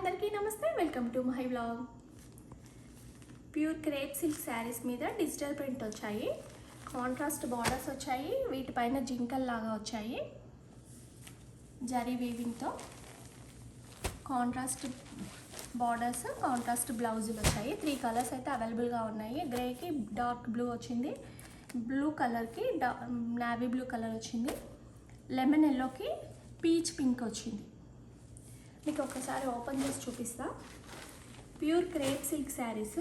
అందరికీ నమస్తే, welcome to my vlog. Pure crepe silk saris మీద డిజిటల్ ప్రింట్ వచ్చాయి. కాంట్రాస్ట్ బార్డర్స్ వచ్చాయి, వీటిపైన జింకల్ లాగా వచ్చాయి. జరీ వీవింగ్తో కాంట్రాస్ట్ బార్డర్స్, కాంట్రాస్ట్ బ్లౌజులు వచ్చాయి. 3 కలర్స్ అయితే అవైలబుల్గా ఉన్నాయి. గ్రేకి డార్క్ బ్లూ వచ్చింది, బ్లూ కలర్కి నావీ బ్లూ కలర్ వచ్చింది, లెమన్ ఎల్లోకి పీచ్ పింక్ వచ్చింది. మీకు ఒకసారి ఓపెన్ చేసి చూపిస్తా. Pure crepe silk saris.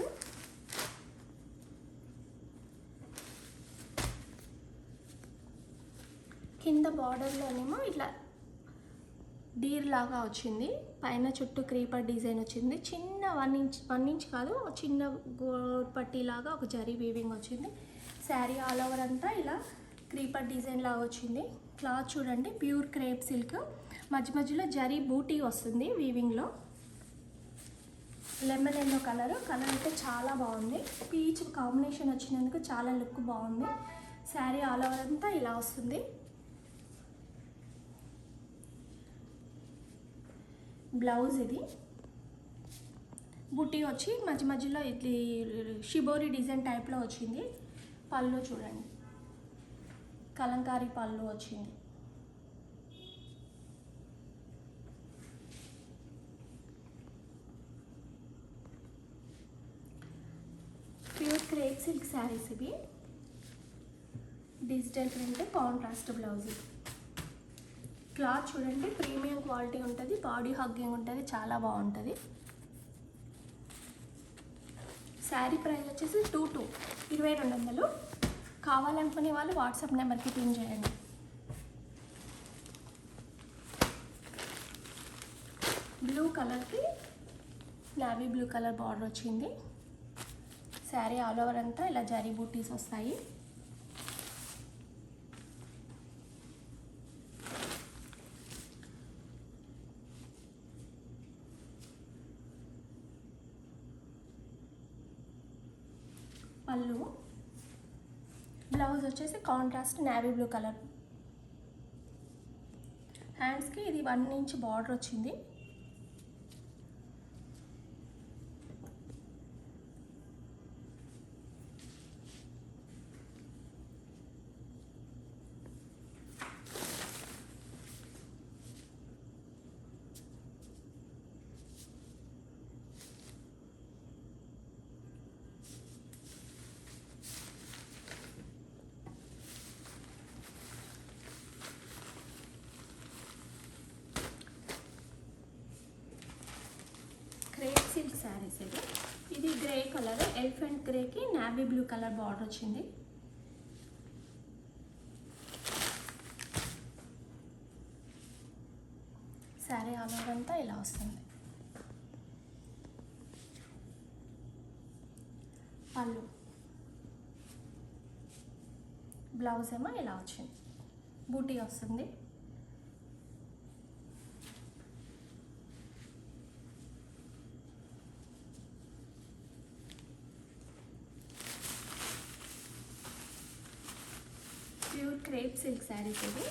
కింద బార్డర్లోనేమో ఇట్లా డీర్ లాగా వచ్చింది, పైన చుట్టూ క్రీపర్ డిజైన్ వచ్చింది. చిన్న 1 ఇంచ్ కాదు, చిన్న పట్టీ లాగా ఒక జరీ వీవింగ్ వచ్చింది. శారీ ఆల్ ఓవర్ అంతా ఇలా క్రీపర్ డిజైన్ లాగా వచ్చింది. క్లాత్ చూడండి, ప్యూర్ క్రేప్ సిల్క్. మధ్య మధ్యలో జరీ బూటీ వస్తుంది వీవింగ్లో. లెమన్ ఎల్లో కలర్ అయితే చాలా బాగుంది. పీచ్ కాంబినేషన్ వచ్చినందుకు చాలా లుక్ బాగుంది. శారీ ఆల్ ఓవర్ అంతా ఇలా వస్తుంది. బ్లౌజ్ ఇది బుటీ వచ్చి మధ్య మధ్యలో ఇది షిబోరి డిజైన్ టైప్లో వచ్చింది. పళ్ళు చూడండి, కలంకారీ పళ్ళు వచ్చింది. ప్యూర్ క్రేప్ సిల్క్ శారీస్ ఇవి. Digital print, contrast blouse. Cloth చూడండి, ప్రీమియం క్వాలిటీ ఉంటుంది, బాడీ హగ్గింగ్ ఉంటుంది, చాలా బాగుంటుంది. శారీ ప్రైస్ వచ్చేసి 2200. కావాలనుకునే వాళ్ళు వాట్సాప్ నెంబర్కి పిన్ చేయండి. బ్లూ కలర్కి నావీ బ్లూ కలర్ బార్డర్ వచ్చింది. శారీ ఆల్ ఓవర్ అంతా ఇలా జరీ బూటీస్ వస్తాయి. పళ్ళు, బ్లౌజ్ వచ్చేసి కాంట్రాస్ట్ నావీ బ్లూ కలర్. హ్యాండ్స్కి ఇది 1 ఇంచ్ బార్డర్ వచ్చింది. క్రేప్ సిల్క్ శారీస్ ఇది గ్రే కలర్, ఎలిఫెంట్ గ్రేకి నావీ బ్లూ కలర్ బార్డర్ వచ్చింది. శారీ ఆల్ ఓవర్ అంతా ఇలా వస్తుంది. పళ్ళు, బ్లౌజ్ ఏమో ఇలా వచ్చింది, బూటీ వస్తుంది. ప్యూర్ క్రేప్ సిల్క్ శారీస్ ఇది.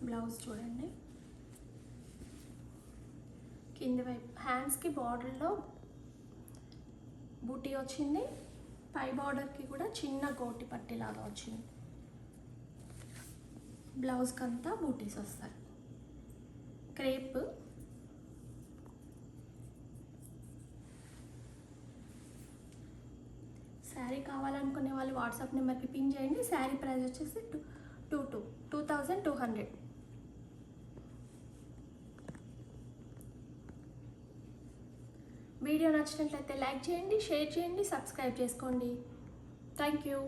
బ్లౌజ్ చూడండి, కింద వైపు హ్యాండ్స్కి బార్డర్లో బూటీ వచ్చింది. పై బార్డర్కి కూడా చిన్న గోటి పట్టి లాగా వచ్చింది. బ్లౌజ్కి అంతా బూటీస్ వస్తాయి. క్రేప్, శారీ కావాలనుకునే వాళ్ళు వాట్సాప్ నెంబర్కి పిన్ చేయండి. శారీ ప్రైస్ వచ్చేసి 2200. వీడియో నచ్చినట్లయితే లైక్ చేయండి, షేర్ చేయండి, సబ్స్క్రైబ్ చేసుకోండి. Thank you.